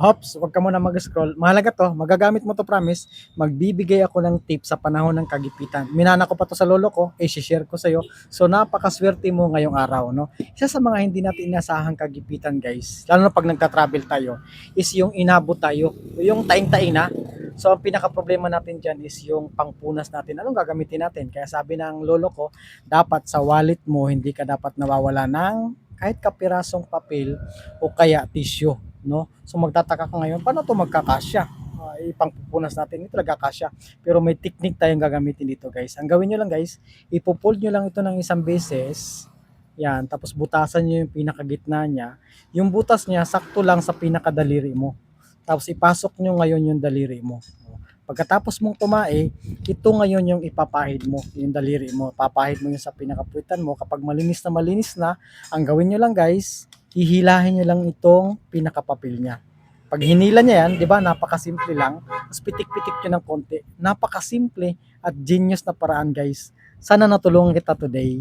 Hops, wag ka muna mag-scroll. Mahalaga 'to, magagamit mo 'to promise. Magbibigay ako ng tip sa panahon ng kagipitan. Minana ko pa 'to sa lolo ko, i-she-share ko sa'yo. So napakaswerte mo ngayong araw, no? Isa sa mga hindi natin inasahang kagipitan, guys, lalo na 'pag nagta-travel tayo, is yung inabot tayo, yung taing-taing na. So ang pinaka-problema natin diyan is yung pangpunas natin. Anong gagamitin natin? Kaya sabi ng lolo ko, dapat sa wallet mo hindi ka dapat nawawala ng kahit kapirasong papel o kaya tissue, no? So magtataka ka ngayon, paano 'to magkakasya? Ipangpupunas natin, ito nagkakasya. Pero may technique tayong gagamitin dito, guys. Ang gawin niyo lang, guys, ipo-fold niyo lang ito ng isang beses. Yan, tapos butasan niyo yung pinakagitna niya. Yung butas niya sakto lang sa pinakadaliri mo. Tapos ipasok niyo ngayon yung daliri mo. Pagkatapos mong tumae, ito ngayon yung ipapahid mo, yung daliri mo. Papahid mo yung sa pinakapuwitan mo. Kapag malinis na, ang gawin nyo lang, guys, hihilahin nyo lang itong pinakapapil niya. Pag hinila niya yan, di ba, napakasimple lang. Tapos pitik-pitik nyo ng konti. Napakasimple at genius na paraan, guys. Sana natulungan kita today.